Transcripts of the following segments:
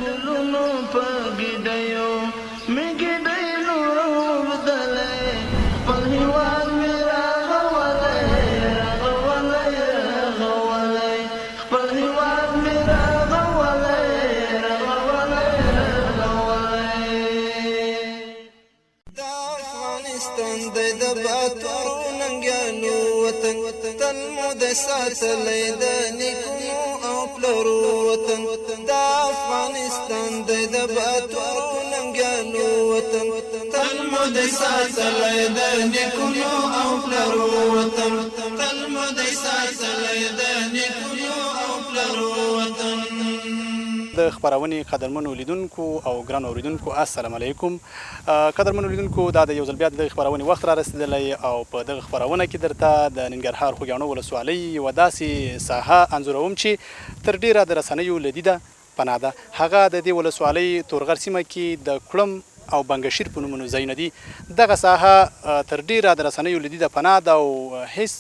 ګلونو په ګډیو مې ګډۍ لوبدلې خپل هېواد مې راغولی خپل هېواد مې راغولی دا افغانستان دی د باتورو ننګیالو وطن تل مو د ساتلی د نیکونو او پلرو وطن دا افغانستان دی د باتورو ننګیالو وطن تل مو د ساتلی د نیکونو او پلرو وطن تل مو د ساتلی د نیکونو او پلرو وطن. د خبرونې قدرمنو لیدونکو او ګرانو اوریدونکو السلام علیکم. قدرمنو لیدونکو دا د یو ځل بیا د خبرونې وخت را رسېدلی او په دغه خبرونه کې درته د ننګرهار خوږیاڼو ولسوالۍ یوه داسې ساحه انځوروم چې تر ډیره د رسنیو له دیده پناه ده. هغه د دې ولسوالۍ تورغر سیمه کې د کړم او بنګشیر په نومونو ځایونه دي. دغه ساحه تر ډیره د رسنیو له دیده پناه ده او هیڅ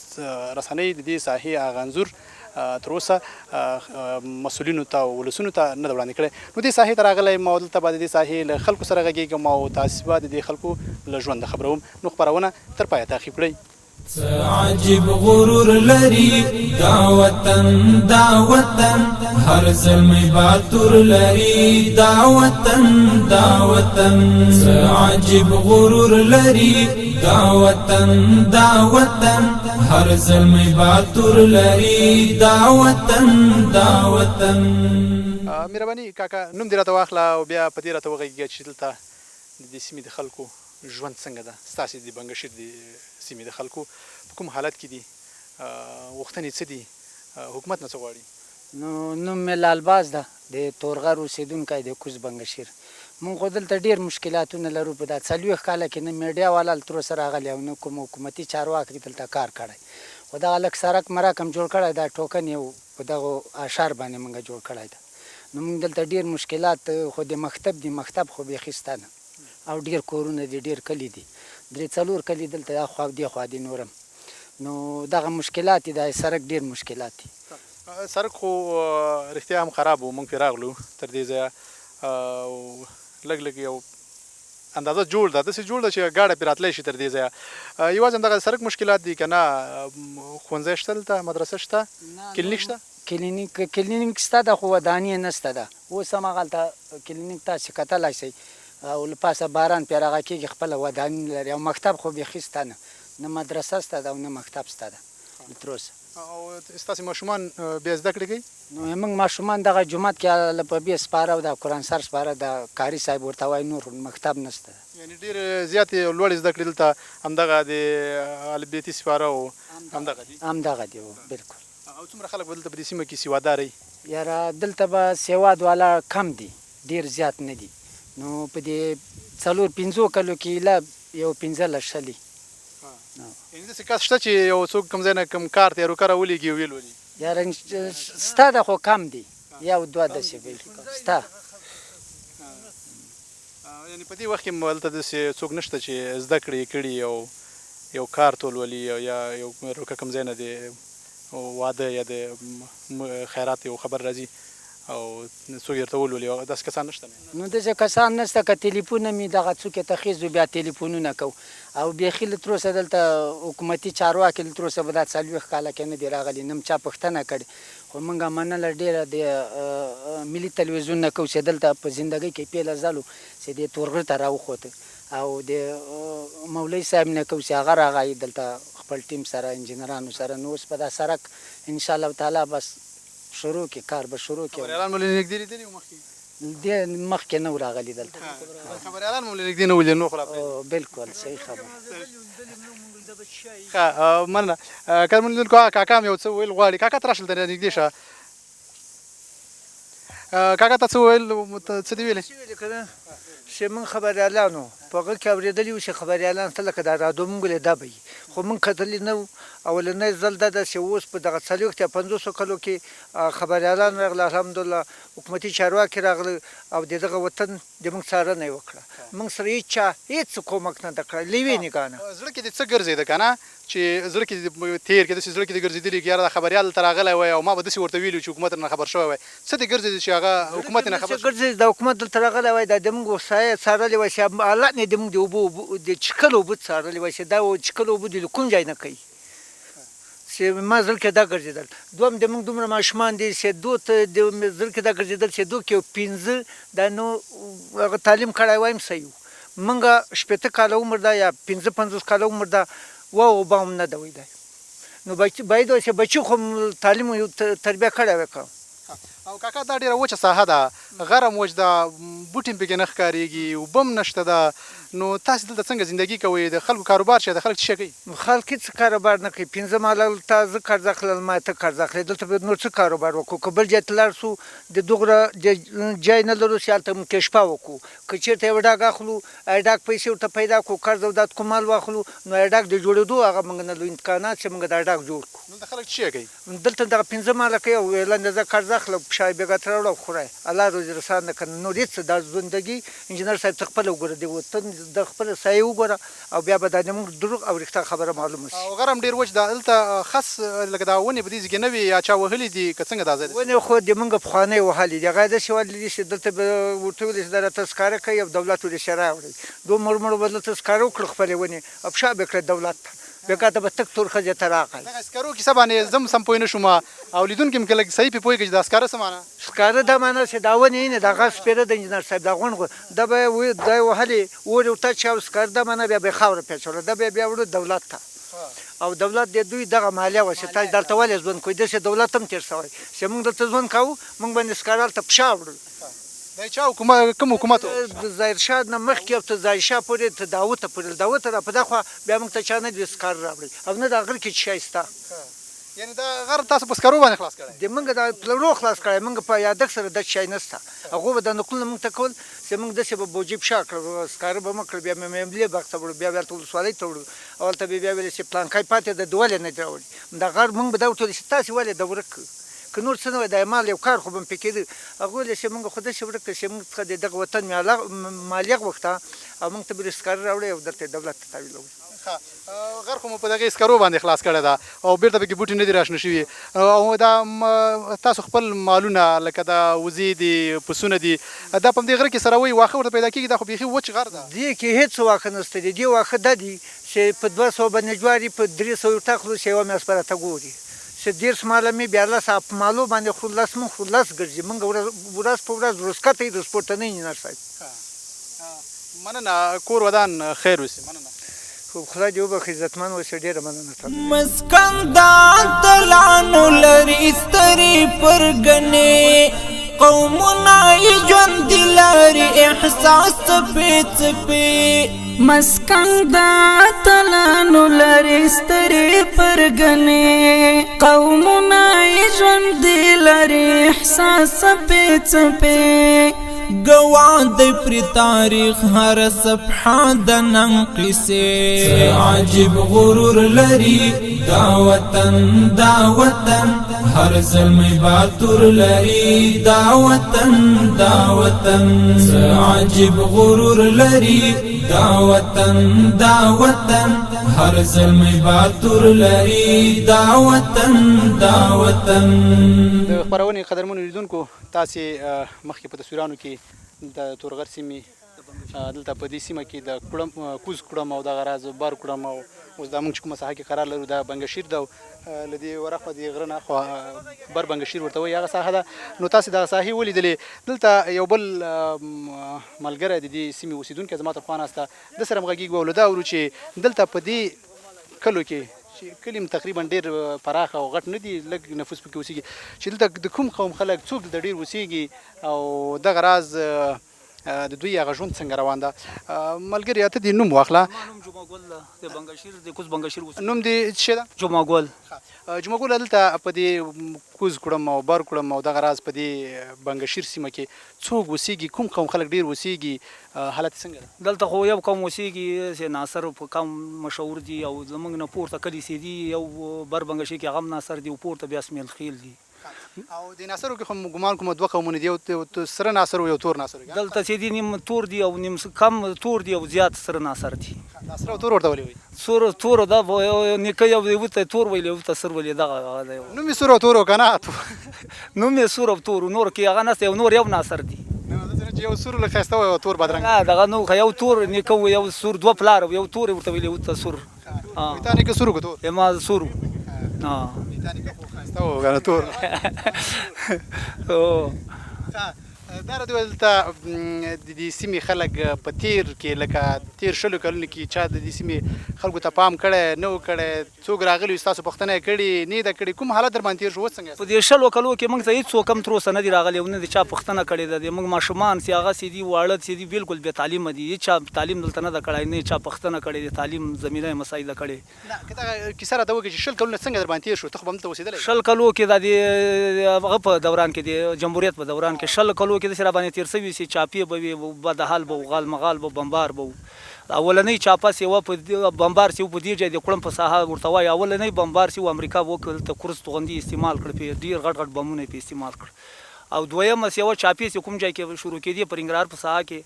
رسنۍ د دې ساحې هغه انځور تر اوسه مسؤلینو ته او ولسونو ته نه ده وړاندې کړی. نو دې ساحې ته راغلی ما دلته به د دې ساحې له خلکو سره غږېږم او تاسې به د دې خلکو له ژونده خبروم. نو خپرونه تر پایه تعقیب کړئ. عجیب غرور لري دا وطن هر زلمی باتور لري دا وطن عجیب غرور لري دا وطن هر زلمی باتور لري دا وطن مهرباني کاکا نوم دې راته واخله او بیا په دې راته وغږېږه چې دلته د دې سیمې د خلکو ژوند څنګه ده. ستاسې د بنګشیر د سیمې د خلکو په کوم حالت کې دي؟ غوښتنې څه دي؟ حکومت نه څه غواړي؟ نوم مې لالباز ده د تورغر اوسېدونکی د کوز بنګشیر. مونږ خو دلته ډېر مشکلاتونه لرو. په دا 40 کاله کې نه میډیا والا تر اوسه راغلی او نه کوم حکومتي چارواکي دلته کار کړی. خو دغه لږ سړک مرک هم جوړ کړی دا ټوکن یو په دغو اشار باندې مونږ جوړ کړی ده. نو مونږ دلته ډېر مشکلات خو د مکتب خو بیخي شته نه او ډېر کورونه دي ډېر کلي دي 3-4 کلي دلته دا خوا دې خوا دي نورم. نو دغه مشکلات دي. د سړک ډېر مشکلات دي. سړک خو رښتیا هم خراب و. موږ پرې راغلو تر دې ځایه لږ یو اندازه جوړ ده داسې جوړ ده چې ګاډی پرې راتلی شي تر دې ځایه. یوازې همدغه سړک مشکلات دي که نه ښوونځی شته دلته مدرسه شته کلینیک شته؟ کلینیک شته ده خو ودانۍ نشته ده. اوس هم هغلته کلینیک تاسې کتلی شئ او له پاسه باران پرې راغه کېږي خپله ودانۍ لري او مکتب خو بیخي شته نه مدرسه شته ده او نه مکتب شته ده تر اوسه. او ستاسې ماشومان بیا زده کړې کوي؟ نو موږ ماشومان دغه جومات کې په بیا سپاره او د قرآن سر سپاره د کاري صاحب ورته وایي نور مکتب نشته. یعنې ډېر زیاتې لوړې زده کړې دلته همدغه د البیتي سپاره او همدغه دي بلکل. او څومره خلک به دلته په دې سیمه کې سواداره وي؟ یاره دلته به سواد والا کم دي ډېر زیات نه دي. نو په دې 4-5 کلو کې له یو 15 شلي. یعنې داسې کس شته چې یو څوک کوم ځای نه کوم کار ته روکه راولېږي او ویلولي؟ یاره شته ده خو کم دي 1-2 داسې شته. یعنې په دې وخت کې هلته داسې څوک نشته چې زده کړې یې کړي او یو کار ته ولولي یا یو روکه کوم ځای نه د واده یا د خیرات یو خبر راځي او څوک یې ورته ولولي داسې کسان نشته؟ نو داسې کسان نشته. که تلیفون مې دغه څوک یې تخیږو بیا تلیفونونه کوو او بیخي له تر اوسه دلته حکومتي چارواکي له تر اوسه به دا 40 کاله کې نه دي راغلي نه چا پوښتنه کړې. خو موږ منله ډېره د ملي تلویزیون نه کوو چې دلته په زندګۍ کې پیله ځلو چې د تورغر ته راوخوته او د مولوي صاحب نه کوو چې هغه راغی دلته خپل ټیم سره انجینرانو سره. نو اوس په دا سړک انشاءالله تعالی بس شروع کې کار به شروع کې. خبریالان مو له نږدې لیدلي وو مخکې؟ مخکې نه و راغلي دلته. خبریالان مو له نږدې نه ولیدل؟ نو خو بلکل صحیح خبره. ښه مننه. قدرمنو لیدونکو کاکا هم یو څه ویل غواړي. کاکا ته راشه دلته نږدې شه. کاکا ته څه ویل څه دې ویلې؟ چې موږ خبریالانو په هغه کې اورېدلي وو چې خبریالان ته لکه دا رادیو موږ لیده به وي خو موږ کتلي نه وو. اولنی ځل دا ده چې اوس په دغه 40 یا 50 کلو کې خبریالان راغله الحمدلله حکومتي چارواکي راغله او د دغه وطن د موږ څارنه یې وکړه. موږ سره هېڅ کومک نه ده کړی له یوې نګاه نه. زړه کې دې څه ګرځېده که نه چې زړه کې دې تېر کې داسې زړه کې دې ګرځېدلي چې یاره دا خبریال دلته راغلی وای او ما به داسې ورته ویلي چې حکومت نه خبر شوی وای څه دې ګرځېدي چې هغه حکومت نه خبر ګرځېدي د حکومت دلته راغلی وای دا د موږ وسایه څارلې وای چې حالت نه د موږ د اوبو د څښلو اوبه څارلې وای چې دا څښلو اوبه د کوم ځای نه کوي چې ما زړه کې دا ګرځېدل. دوهم د موږ دومره ماشومان دي چې دو ته د زړه کې دا ګرځېدل چې دو کې 15 دا نو هغه تعلیم کړی وایم صحیح وو. موږ 80 کاله عمر ده یا 55 کاله عمر ده اوبه هم نه ده ویلی نو باید چې بچي خو تعلیم تربیه کړی وای که. او کاکا دا ډېره وچه ساحه ده غرم وچ ده بوټي هم پکې نه ښکارېږي اوبه هم نشته ده نو تاسې دلته څنګه زندګي کوئ د خلکو کاروبار شه د خلک څه شی کوي؟ خلک هېڅ کاروبار نه کوي 15 ماله ته زه قرض اخلم ما ته قرض اخلي دلته باید نور څه کاروبار وکړو که بل ځای ته لاړ شو د دوغره ځای نه لرو چې هلته موږ کشپه وکړو که چېرته یو ډاګ اخلو ډاګ پیسې ورته پیدا کړو قرض او داد کوم مال واخلو نو ډاګ د جوړېدو هغه موږ نه لرو امکانات چې موږ دا ډاګ جوړ کړو. دلته خلک څه شی کوي؟ دلته دغه 15 ماله کوي او ویل زه قرض اخلم شای بېګا ته راوړه خورای الله روزي رسان نه کړي نور هېڅ دا ژوندګي انجینر صاحب ته خپله وګوره د وطن د خپله سایه وګوره او بیا به دا زموږ دروغ او رښتیا خبره معلومه شي. او غرم ډېر وچ ده دلته خس لکه دا ونې په دې ځای کې نه وي یا چا وهلي دي که څنګه دا ځای دی؟ ونې خو د موږ پخوانۍ وهلي دي هغه داسې وهلي دي چې دلته به ورته ویلې چې دا راته سکاره کوي او دولت ورې شه راوړي دوه مړو به دلته سکاره وکړو خپلې ونې او پشا به کړه دولت ته بېګا ته به تک تور ښځې ته راغی. دغه سکارو کیسه باندې زه سم پوه نه شوم او لیدونکي هم که لږ صحیح پې پوهېږي چې دا سکاره څه معنی؟ سکاره دا معنی چې دا ونې نه دا هغه سپېره د انجینر صاحب دا غونډ دا به یې دا یې وهلې اور یې ورته اچاو سکاره دا معنی بیا به یې خاوره پیچوله دا بیا وړو دولت ته او دولت د دوی دغه مالیه وه چې تاسو دلته ولې ژوند کوئ داسې دولت هم تېر شوی چې موږ دلته ژوند کوو موږ باندې سکاره هلته پشا وړل. دا چا حکومت کوم حکومت و؟ د ظاهرشاه نه مخکې او ته ظاهرشاه پورې ته داود ته پورې داود ته را په دخوا بیا موږ ته چا نه دي سکاره راوړي او نه د غر کې شی شته. یعنې دا غر تاسو په سکارو باندې خلاص کړی؟ د موږ د پلورو خلاص کړی موږ په یادښت سره داسې شی نشته هغوی به دا نقلونه موږ ته کول چې موږ داسې به بوجي پشا کړو سکاره به مه کړو بیا مملې باغ ته وړو بیا هلته ولسوالۍ ته وړو او هلته بیا ویلې چې پلانکی پاتې ده د ولې نه دي راوړي دا غر موږ به دا ورته ویلې چې تاسې ولې دا ورک کړو که نور څه نه وای دا مال یو کار خو به مې پې کېده هغوی ویلې چې موږ خو داسې ورک کړو چې موږ څخه د دغه وطن مالیه غوښته او موږ ته به سکاره راوړی او درته دولت ته تحویلوي. غر خو مو په دغې سکرو باندې خلاص کړی ده او بیرته پکې بوټي نه دي راشنه شوي او دا تاسو خپل مالونه لکه دا وزې دي پسونه دي دا په همدې غره کې څاروي واښه ورته پیدا کېږي دا خو بیخي وچ غر ده. دې کې هېڅ واښه نشته دی دې واښه دا دي چې په 200 باندې جواري په 300 ورته اخلو چې یوه میاشت به راته ګوري چې 10 ماله مې بیا 10 په مالو باندې خو 10 مونږ خو 10 ګرځي مونږ ورځ په ورځ روسکته یې د سپورټنۍ انجینر صاحب. مننه کور ودان خیر اوسي. مننه خو خدای دې وبخښي عزتمن اوسې ډېره مننه تاته. مسکن دا اتلانو لري سترې پرګنې قومونه یې ژوند لري احساس څپې څپې مسکن دا اتلانو لري سترې پرګنې قومونه یې ژوند لري احساس څپې څپې گواه دی پر تاریخ هر صفحه د نن قصې عجیب غرور لري دا وطن هر زلمی باتور لري دا وطن عجیب غرور لري دا وطن هر زلمی باتور لري دا وطن د خپرونې قدرمنو لیدونکو تاسې مخکې په تصویرانو کې د تورغر سیمې دلته په دې سیمه کې د کوز کړم او دغه راز بار کړم او اوس دا موږ چې کومه ساحه کې قرار لرو دا بنګشیر ده له دې ورخوا د غره نه خوا بر بنګشیر ورته وایي هغه ساحه ده. نو تاسې دغه ساحې ولیدلې دلته یو بل ملګری د دې سیمې اوسېدونکی زما تر خوا ناسته ده سره همغږېږو او له دا اورو چې دلته په دې کلو کې چې کلي تقریبا ډېر پراخه او غټ نه دي لږ نفوس پکې اوسېږي چې دلته د کوم قوم خلک څوک دلته ډېر اوسېږي او دغه راز د دوی هغه ژوند څنګه روان ده. ملګري ته دې نوم واخله. نوم جمعه ګل د بنګشیر د کوز بنګشیر نوم دې څه ده؟ جمعه ګل. جمعه ګل دلته په دې کوز کړم او بار کړم او دغه راز په دې بنګشیر سیمه کې څوک اوسېږي، کوم قوم خلک ډېر اوسېږي، حالت څنګه ده؟ دلته خو یو قوم اوسېږي چې ناصر په قوم مشهور دي او زموږ نه پورته کلي سي دي، یو بر بنګشیر کې هغه هم ناصر دي او پورته بیا اسماعیل خیل دي. او د ناصرو کې خو ګمان کوم دوه قومونه دي، یو سره ناصر او یو تور ناصر. دلته چې دي نیم تور دي او نیم کم تور دي او زیات سره ناصر دي. ناصر او تور ورته ولې وایي؟ تور دا نیکه یو ته تور ویل یو ته سر ویل دغه دی. نوم یې سور او تور که نه؟ نوم یې سور او تور، نور کې هغه نسته، یو نور یو ناصر دي. یو سور له ښایسته وي او تور بدرنګ. نه دغه نو یو تور نیکه و یو سور، دوه پلار یو تور ورته ویل یو ته سور. تا نیکه سور که تور؟ ما سور. تا نیکه خو ښایسته و که نه تور؟ دا راته وویل دلته د دې سیمې خلک په تیر کې لکه تیر 20 کلونو کې چا د دې سیمې خلکو ته پام کړی نه و کړی؟ څوک راغلي ستاسو پوښتنه یې کړې نه ده کړې؟ کوم حالت در باندې تیر شو؟ اوس څنګه په دې 20 کلو کې موږ ته هېڅوک هم تر اوسه نه دي راغلي او نه د چا پوښتنه کړې ده. موږ ماشومان چې هغه چې دي واړه چې دي بالکل بې تعلیمه دي، هېچا تعلیم دلته نه ده کړی، نه چا پوښتنه کړې د تعلیم زمینه یې مسایله کړې. نه که دغه کیسه راته وکړې چې 20 کلونه څنګه در باندې تیر شو؟ ته خو به همدلته اوسېدلی. 20 کلو کې د هغه په دوران کې د جمهوریت په دوران کې 20 کلو کې داسې را باندې تیر سوي چې چاپې به وي، بدحال به و، غال مغال به، بمبار به و. اولنۍ چاپه چې وه په بمبار چې و په دې ځای د کړم په ساحه ورته وایي، اولنۍ بمبار چې و امریکا به وکړ دلته کورس توغندي استعمال کړ، پې ډېر غټ غټ بمونه یې پې استعمال کړ. او دویمه چې یوه چاپې چې کوم ځای کې شروع کېدې په رنګرهار په ساحه کې،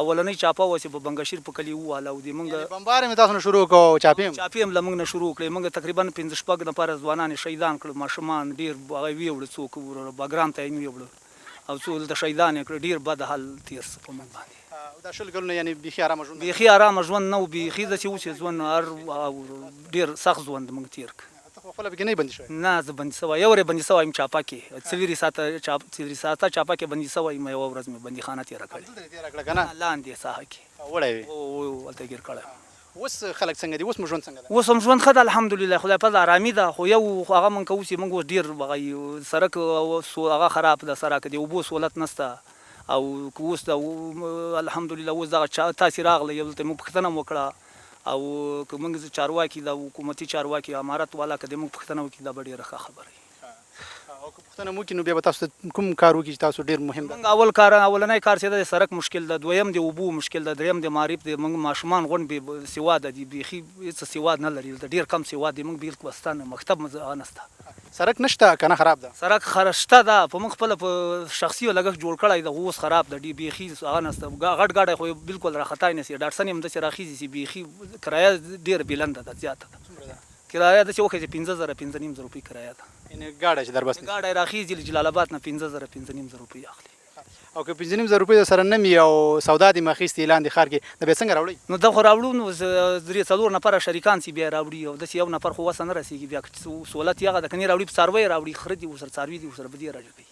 اولنۍ چاپه وه چې په بنګشیر په کلي وواله او د موږ بمبار مې تاسو نه شروع کړو او چاپې هم له موږ نه شروع کړې. موږ تقریبا 15 نفره ځوانان شهیدان کړل، ماشومان ډېر هغه ویوړه، څوک بګرام ته یې ویوړه او څو دلته شهیدان یې کړه. ډېر بد حال تېر څه په موږ باندې. دا 20 کلونه یعنې بیخي ارامه ژوند؟ بیخي ارامه ژوند نه و، بیخي داسې و چې ژوند ډېر سخت ژوند موږ تېر کړ. ته خو خپله پکې نه یې بندي شوی؟ نه زه بندي سوی، یو ورځ بندي سوی یم چاپه کې، 4 ساعته چاپه کې بندي سوی یم، یوه ورځ مې بندیخانه تېره کړې. دلته دې تېره کړه که نه؟ لاندې ساحه کې وړی وې؟ هلته ګیر کړی. اوس خلک څنګه دي؟ اوس مو ژوند څنګه ده؟ اوس هم ژوند ښه ده الحمدلله، خدای پاک ارامي ده. خو یو هغه موږ کوو چې موږ اوس ډېر هغه سړک هغه خراب ده، سړک د اوبو سهولت نشته او اوس د الحمدلله اوس دغه تاسې راغلی دلته موږ پوښتنه هم وکړه او که موږ چارواکي د حکومتي چارواکي امارت والا که د موږ پوښتنه وکړي دا به ډېره ښه خبره وي. او که پوښتنه مو وکړي نو بیا به تاسو ته کوم کار وکړي چې تاسو ډېر مهم ده؟ موږ اولنی کار چې ده د سړک مشکل ده، دویم د اوبو مشکل ده، دریم د معارف د موږ ماشومان غونډ بې سواده دي، بیخي هېڅ سواد نه لري، دلته ډېر کم سواد دي. موږ بالکل ستانه مکتب نشته، سړک نشته که نه خراب ده؟ سړک شته ده، په موږ خپله په شخصي لګښت جوړ کړی ده، اوس خراب ده ډېر، بیخي هغه نشته. غټ ګاډی خو بالکل راخطای نه سي، ډاټسن یې همداسې راخیږي چې بیخي کرایه ډېره بلنده ده، زیاته ده. کرایه داسې وښیي چې 15,000 15,500 روپۍ کرایه ده. یعنې ګاډی چې در بس ګاډی راخیږي له جلال آباد نه 15,000 15,500 روپۍ اخلي. او که 15,000 روپۍ سره نه وي او سودا دې مخیستې لاندې ښار کې، نو بیا څنګه راوړئ؟ نو دا خو راوړو، نو 3-4 نفره شریکان سي بیا راوړي او داسې یو نفر خو وسه نه رسېږي. بیا سهولت یې هغه ده که نه راوړي په څاروی راوړي، خره دي ورسره، څاروي دي ورسره، به دې راجع کوي.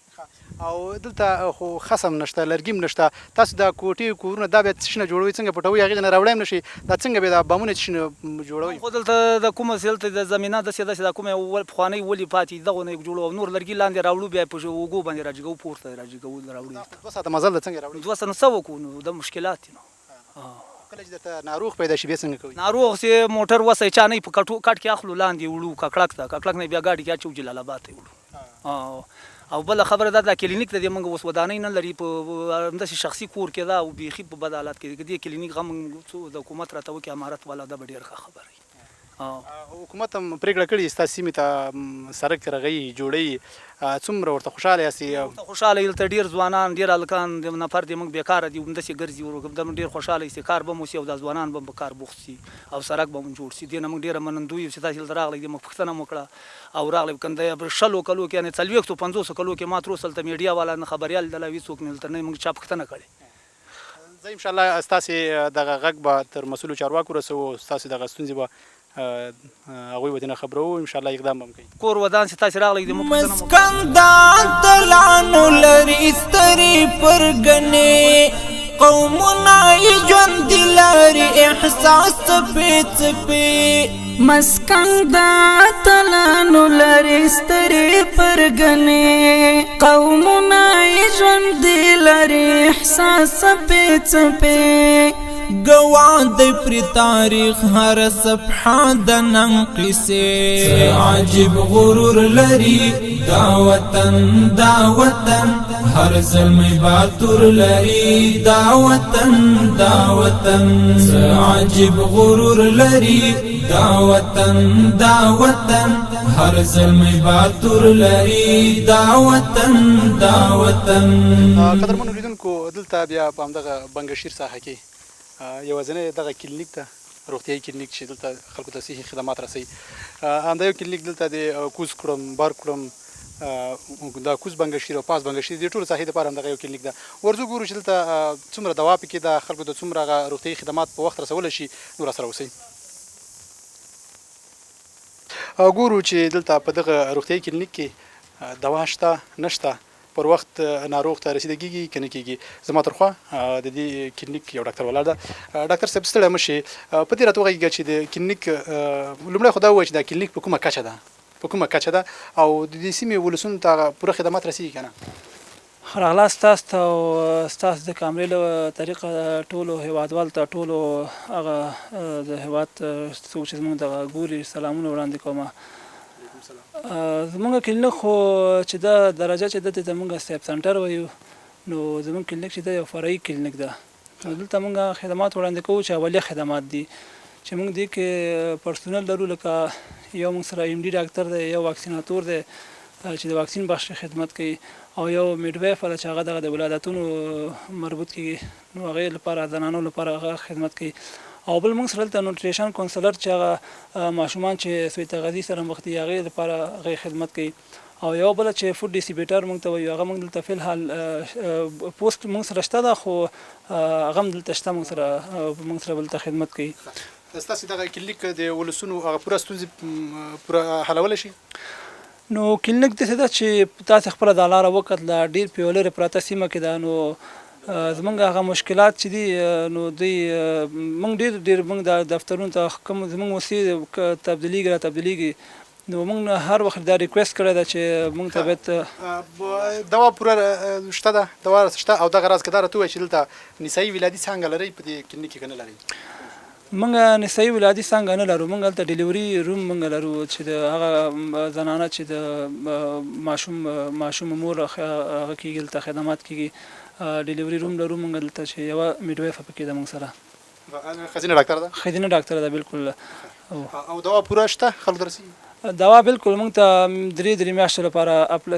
او دلته خو خصم نشته، لرګي هم نشته، تاسو دا کوټې کورونه دا بیا څه شي نه جوړوئ؟ څنګه پټوئ؟ هغې نه راوړی هم نه شي، دا څنګه بیا دا بامونه څه شي نه جوړوئ؟ خو دلته د کومه چې دلته د زمینه داسې دا کومه پخوانۍ ولې پاتې دغو نه یې جوړو او نور لرګي لاندې راوړو، بیا په اوږو باندې راجګوو، پورته راجګوو راوړو. 2 ساعته مزل ده، څنګه راوړئ؟ 2 ساعته نو څه وکړو؟ نو دا مشکلات دي. نو کله چې درته ناروغ پیدا شي بیا څنګه کوئ؟ ناروغ چې موټر وسه چا نه په کټ کې اخلو، لاندې وړو ککړک ته، ککړک نه بیا ګاډي کې اچو جلال آباد ته وړو. او بله خبره دا کلینیک ته دې موږ اوس ودانۍ نه لري، په همداسې شخصي کور کې ده او بیخي په بد حالت کې دې کلینیک غم د حکومت راته وکړي امارت والا، دا به ډېره ښه خبره وي. حکومت هم پرېکړه کړې ستاسو سیمې ته سړک رغوي جوړوي، څومره ورته خوشحاله یاستئ؟ خوشحاله یو، دلته ډېر ځوانان ډېر هلکان د نفر دې موږ بېکاره دي همداسې ګرځي، ډېر خوشحاله یو چې کار به مو سي او دا ځوانان به په کار بوخت سي او سړک به مو جوړ سي. دې نه موږ ډېره منندوی یو چې تاسې دلته راغلی دې موږ پوښتنه مو وکړه او راغلی. که د 20 کلو کې یعنې 40-50 کلو کې ما تر اوسه دلته میډیا والا نه خبریال دله هېڅوک نه دلته نه موږ چا پوښتنه کړې. زه انشاءالله ستاسې دغه غږ به تر مسؤلو چارواکو رسوو، ستاسې دغه ستونزې به هغوی به دې نه خبروو، انشاءالله اقدام به هم کوي. کور ودان چې تاسې راغلی دې موږ مسکن د اتلانو لري سترې پرګنې، قومونه یې ژوندي لري احساس څپې څپې. مسکن د اتلانو لري سترې پرګنې، قومونه یې ژوندي لري احساس څپې څپې ګواه دی پر تاریخ هر صفحه د نن قصې عجیب غرور لري دا وطن هر زلمی باتور لري دا وطن عجیب غرور لري دا وطن هر زلمی باتور لري دا وطن قدرمنو لیدونکو دلته بیا په همدغه بنګشیر ساحه کې یوازینی دغه کلینیک ته روغتیایي کلینیک چې دلته خلکو ته صحي خدمات رسوي همدا یو کلینیک دلته د کوز کړم بار کړم دا کوز بنګشیر او پاس بنګشیر د ټولو ساحې دپاره همدغه یو کلینیک ده ورځو ګورو چې دلته څومره دوا پکې ده خلکو ته څومره هغه روغتیایي خدمات په وخت رسولی شي نو راسره اوسئ ګورو چې دلته په دغه روغتیایي کلینیک کې دوا شته نشته پر وخت ناروغ ته رسیدګي کنه کیږي زما ترخوا د دې کلینیک یو ډاکټر ولاړ ده ډاکټر صاحب ستړی مشي په دې راته وغږیږه چې د کلینیک لومړی خو دا ووایي چې دا کلینیک په کومه کچه ده او د دې سیمې ولسونو ته پوره خدمات رسیږي کنه راغلاست تاسو ته او ستاسو د کامرې له طریقه ټولو هیوادوالو ته ټولو هغه د هیواد څوک چې زموږ دغه ګوري سلامونه وړاندې کومه زمونږ کلینیک خو چې دا درجه چې ده ته زمونږ سیب سنټر وایو نو زمونږ کلینیک چې دا یو فرعي کلینیک ده نو دلته مونږ خدمات وړاندې کوو چې اولیه خدمات دي چې مونږ دې کې پرسونل لرو لکه یو مونږ سره ایم ډي ډاکټر دی یو واکسیناتور دی چې د واکسین بخش خدمت کوي او یو میډوایف والا چې هغه دغه د ولادتونو مربوط کیږي نو هغې لپاره زنانو لپاره هغه خدمت کوي او بل موږ سره دلته نوټریشن کونسلر چې هغه ماشومان چې سوی تغذیې سره مخ دي هغې لپاره هغې خدمت کوي او یو بله چې فوډ ډیسټریبیوټر موږ ته وایو هغه موږ دلته فی الحال پوسټ موږ سره شته ده خو هغه هم دلته شته موږ سره دلته خدمت کوي ستاسې دغه کلینیک د ولسونو هغه پوره ستونزې پوره حلولی شي نو کلینیک داسې ده چې تاسې خپله دا لاره وکتله ډېر په یوه لرې پراته سیمه کې ده نو زمونږ هغه مشکلات چې دي نو دوی موږ ډېر موږ د دفترونو ته کوم زموږ موسسې تبدیلیږي نو موږ هر وخت دا ریکویسټ کړی ده چې موږ ته باید دوا پوره شته ده دوا شته او دغه راز که دا راته ووایي چې دلته نسایي ولادي څانګه لرئ په دې کلینیک کې که نه لرئ موږ نسایي ولادي څانګه نه لرو موږ هلته ډیلیوري روم موږ لرو چې د هغه زنانه چې د ماشوم مور هغه کېږي دلته خدمات کېږي ډیلیوري روم لرو موږ دلته چې یوه میډوایفه پکې ده موږ سره ښځینه ډاکټره ده بالکل او دوا پوره شته خلکو ته رسېږي دوا بالکل موږ ته درې میاشتو لپاره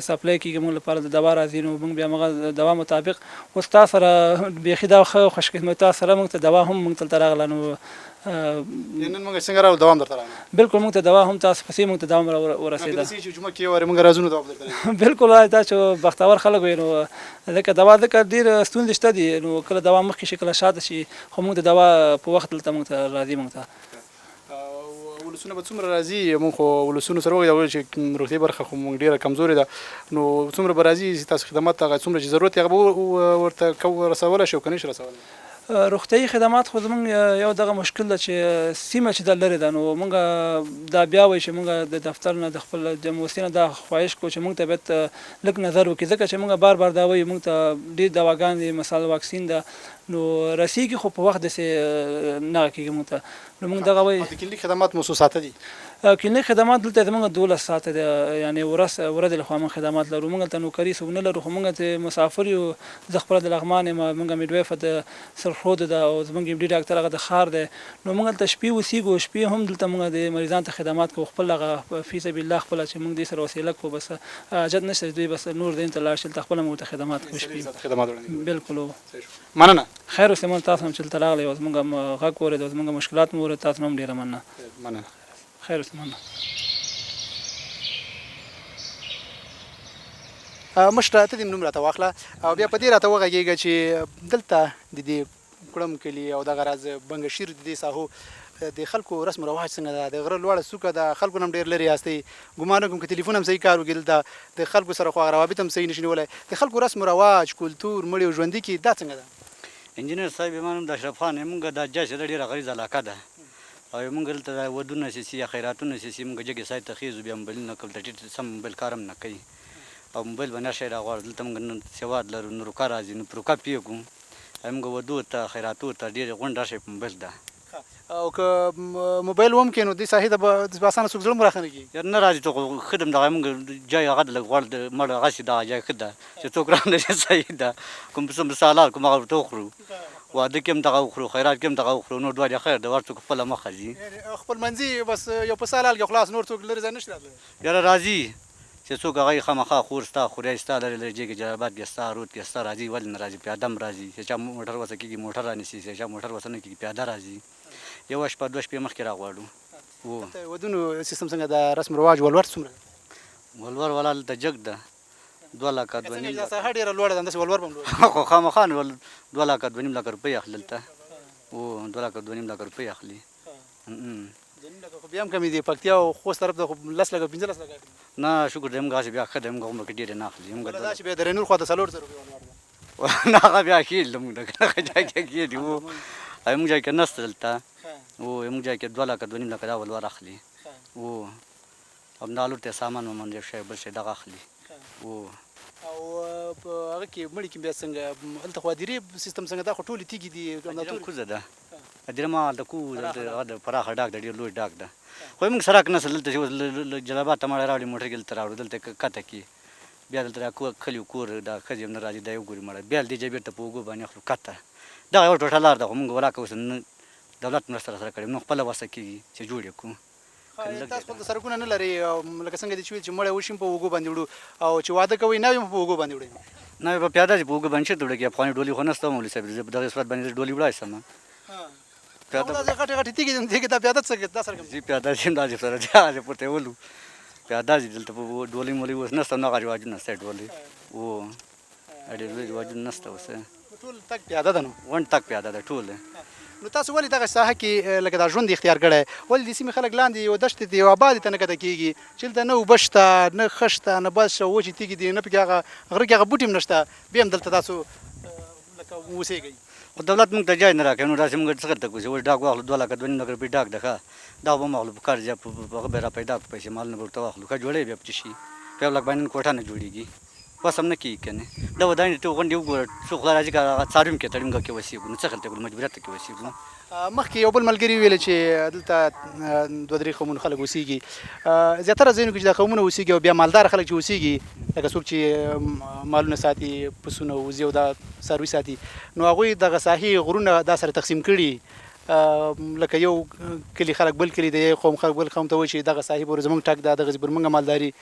سپلای کېږي موږ لپاره د دوا راځي نو موږ بیا هغه دوا مطابق اوس تا سره بیخي دا ښه خوشقسمتي سره موږ ته دوا هم موږ دلته راغله نو نن موږ څنګه راغلو دوا هم درته راغله بالکل موږ ته دوا هم تاسو پسې موږ ته دوا هم ورسېده داسې چې جمعه کې یو وارې موږ راځو نو دوا به درته بالکل دا چې بختور خلک وي نو ځکه دوا ځکه ډېر ستونزې شته دي نو کله دوا مخکې شي کله شاته شي خو موږ د دوا په وخت دلته موږ ته راځي موږ ته ولسونه به څومره راځي موږ خو ولسونو سره ووایو چې روغتیایي برخه خو موږ ډېره کمزورې ده نو څومره به راځي چې تاسو خدمات هغه څومره چې ضرورت یې هغه به ورته رسولی شي او که نه شي رسولی روغتیایي خدمات خو زموږ یو دغه مشکل ده چې سیمه چې دا لرې ده نو موږ دا بیا وایي چې موږ د دفتر نه د خپل موسسې نه دا خواهش کوو چې موږ ته باید لږ نظر وکړي ځکه چې موږ بار دا وایو موږ ته ډېر دواګانې دي مثال واکسین ده نو رسیږي خو په وخت داسې نه کېږي موږ ته نو موږ دغه وایي د کلینیک خدمات مو څو ساعته دي کلینیک خدمات دلته زموږ 12 ساعته ده یعنی ورځ له خوا موږ خدمات لرو موږ ته نوکري څوک نه لرو خو موږ ته مسافر یو زه خپله د لغمان یم موږ میډوایفه د سرخود ده او زموږ ایم ډي ډاکټر هغه د ښار دی نو موږ هلته شپې اوسېږو شپې هم دلته موږ د مریضانو ته خدمات کوو خپل هغه فی سبیل الله خپله چې موږ دې سره وسیله کوو بس حاجت نشته دوی بس نور دین ته لاړ شي دلته خپله موږ ته خدمات کوو شپې بالکل مننه خیر اوسې من تاسو هم چې دلته راغلی او زموږ هم غږ واورېد او زموږ مشکلات مو واورېد تاسو هم ډېره مننه خیر اوسې مننه مشره ته دې نوم راته واخله او بیا په دې راته وغږېږه چې دلته د دې کړم کلي او دغه راز بنګشیر د دې ساحو د خلکو رسم و رواج څنګه ده د غره لوړه څوکه ده خلکو نه هم ډېر لرې یاستئ ګمان کوم که تلیفون هم صحیح کار وکړي دلته د خلکو سره خو روابط هم صحیح نشي نیولی د خلکو رسم و رواج کلتور مړي او ژوندي کې دا څنګه ده انجینر صاحب ما نوم د اشرف خان یم موږ دا جاش ډېره غریزه علاقه ده او موږ دلته ودونه سیسي یا خیراتونه سیسي موږ جګې سای ته خیزو بیا موبایل نه کوو د ټیټ سم موبایل کار هم نه کوي او موبایل به نه شی راغواړو دلته موږ نن سواد لرو نو روکا راځي نو پروکا پیو کوو موږ ودو ته خیراتو ته ډېرې غونډ راشئ په موبایل ده او که موبایل ومکې نو دې ساحې ته به اسانه څوک زړه هم راښه نه کېږي یار نه راځي ته خو ښه دم دغه موږ جای هغه د لږ غوړ د مړ هغسې دغه جای ښه ده چې څوک رانشي صحیح ده کوم څه مثالات کوم هغه ورته وخورو واده کې هم دغه وخورو خیرات کې هم دغه وخورو نور دوه خیر د ور څوک خپله مخه ځي خپل منځي بس یو په سال حال کې خلاص نور څوک لرې ځای نه شي راتلی یاره راځي چې څوک هغه یې خامخا خور ستا خوریای ستا لرې لرې جای کې جلالاباد کې ستا رود کې ستا راځي ولې نه راځي پیاده هم راځي چې چا موټر وسه کېږي موټر رانیسي چې چا موټر وسه نه کېږي پیاده راځي یوه شپه دوه شپې مخکې راغواړو ودونو سیستم څنګه د رسم رواج ولور څومره ولور والا هلته جګ ده 2 لکه 2.5 دا ساحه ډېره لوړه ده همداسې ولور به هم لوړ خو خامخا 2 لکه 2.5 لکه روپۍ اخلي دلته 2 لکه 2.5 لکه روپۍ اخلي 2.5 لکه خو بیا هم کمې دي پکتیا او خوست طرف ته خو 10 لکه 15 لکه نه شکر دی موږ هسې بیا ښه دی موږ عمر کې ډېرې نه اخلي موږ دا چې بیا د رینور خوا ته 4 زره روپۍ ولور ده نه هغه بیا کېږي موږ د هغه ځای کې کېږي موږ ځای کې نسته دلته موږ ځای کې 2 لکه 2.5 لکه دا ولور اخلي همدا لور ته سامان وامان یو شی بل شی دغه اخلي او په هغه کې مړي کې بیا څنګه هلته خو ادیرې سیستم څنګه دا خو ټولې تیږې دي کوزه ده ادیره ما هلته هغه د پراخه ډاک ده ډېر لوی ډاک ده خو موږ سړک نسل دلته چې جلالاباد ته مړی راوړي موټر کې دلته راوړو دلته کته کې بیا دلته کلي کور دا ښځې هم نه راځي دا یو ګوري مړی بیا دې ځای بېرته په اوږو باندې اخلو کته دغه یوه ټوټه لار ده خو موږ ولاکه اوس نه دولت مرسته راسره کړې نو خپله وسه کېږي چې جوړ یې کړو تاسو خپل سرکونه نه لرئ لکه څنګه دې چې ویل چې مړی وشي په اوږو باندې وړو او چې واده کوئ ناوې هم په اوږو باندې وړئ ناوې به پیاده چې په اوږو باندې چېرته وړه کېږي افغاني ډولۍ خو نشته مولوي صاحب زه په دغه صورت باندې ډولۍ وړای شم داسې غټې غټې تیږې دي کې دا پیاده څه دا سره زه پیاده ځم داسې سره دی هغسې پورته یې ولو پیاده ځي دلته په ډولۍ مولۍ اوس نشته نو هغه رواجونه شته ډولۍ ډېر لوی رواجونه نشته اوس ټول تګ پیاده ده نو ونډ تګ پیاده ده ټول نو تاسو ولې دغه ساحه کې لکه دا ژوند اختیار کړی ولې د سیمې خلک لاندې یو دښتې دي یو آبادې ته نه کده کېږي چې دلته نه اوبه شته نه ښه شته نه بس وچې تیږې دي نه پکې هغه غره کې هغه بوټي هم نشته بیا هم دلته تاسو لکه اوسېږئ خو دولت موږ ته جای نه راکوي نو داسې موږ څه ته کوو چې اوس ډاک واخلو 2 لکه 2.5 لکه روپۍ ډاک ده ښه دا به هم واخلو په کار ځای هغه به را پیدا کړو پیسې مالونه به ورته واخلو ښه جوړوي بیا په څه شي په 1 لک باندې کوټه نه جوړېږي بس هم نه کېږي که نه دا ودانې ته غونډې وګوره څوک خدای راځي که هغه څاروي هم کې تړونګه کې اوسېږو نو څه خلته کړو مجبوریت کې اوسېږو مخکې یو بل ملګري ویل چې دلته 2-3 قومونو خلک اوسېږي زیاتره ځایونو کې چې دا قومونه اوسېږي او بیا مالدار خلک چې اوسېږي لکه څوک چې مالونه ساتي پسونه وزې او دا څاروي ساتي نو هغوی دغه ساحې غرونه دا سره تقسیم کړي لکه یو کلي خلک بل کلي د یو قوم خلک بل قوم ته وایي چې دغه ساحې پورې زموږ ټک ده دغسې پر موږ مالداري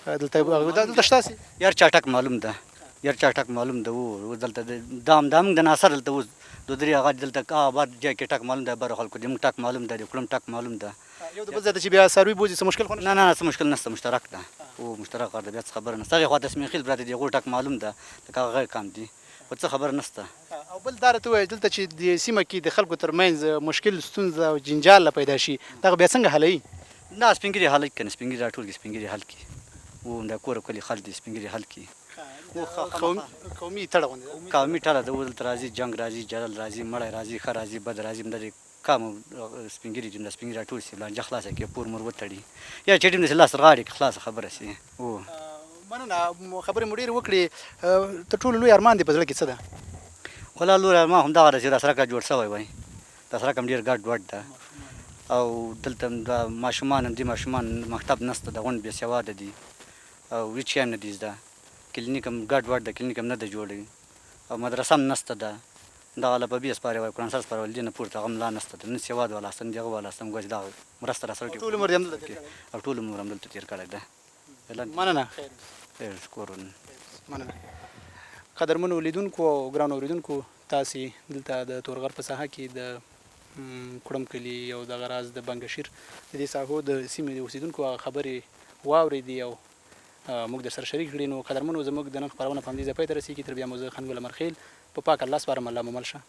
دلته شته هسې یار چا ټک معلوم ده یار چا ټک معلوم ده اوس دلته دا موږ د ناصر دلته اوس 2-3 هغه دلته آباد ځای کې ټک معلوم ده بره خلکو د موږ ټک معلوم ده د کړم ټک معلوم ده یو د بل ځای ته چې بیا څاروي بوځي څه مشکل خو نه نه څه مشکل نشته مشترک ده مشترک کار ده بیا څه خبره نشته هغې خوا ته سمیخیل پراته دي هغوی ټک معلوم ده لکه هغه غیر کام دي خو څه خبره نشته او بل دا راته ووایه دلته چې د سیمه کې د خلکو ترمنځ مشکل ستونزه او جنجال پیدا شي دغه بیا څنګه حلوي نه سپین ږیري حل که نه سپین ږیري راټول کړي سپین ږیري حل کړي دا کور کلي خلک دي سپین ږیري حل کړي قومي تړه غوندې قومي ټړه ده اوس دلته راځي جنګ راځي جلل راځي مړی راځي ښه راځي بد راځي همدغې کم سپین ږیري چې سپین ږیري راټول شي لانجه خلاصه کړي پور مور وتړي یا چې ټیم داسې لاس غاړې کړي خلاصه خبره شي مننه خبرې مو ډېرې وکړې تر ټولو لوی ارمان دې په زړه کې څه ده ولا لوی ارمان همدغه ده چې دا سړک جوړ شوی وای دا سړک هم ډېر ګډ وډ ده او دلته دا ماشومان هم دي ماشومان مکتب نشته د غونډ بېسواده دي او هېڅ شی هم نه دي زده کلینیک هم ګډ وډ ده کلینیک هم نه ده جوړی او مدرسه هم نشته ده دغه لپبي سپارې وایي قرآن سر سپارې وایي دې نه پورته هغه هم لا نشته ده نه سواد والا هسته نه د هغه والا هسته موږ چې دغه مرسته راسره ټول عمر یې همدلته او ټول عمر همدلته تېر کړی ده مننه خیر شکر مننه قدرمنو لیدونکو او ګرانو اورېدونکو تاسې دلته د تورغر په ساحه کې د کړم کلي او دغه راز د بنګشیر د دې ساحو د سیمې د اوسېدونکو هغه خبرې واورېدې او موږ در سره شریک کړي نو قدرمنو زموږ د نن خپرونه په همدې ځای پای ته رسېږي تر بیا مو زه خنګل مرخیل په پاک الله سپارم الله مو مل شه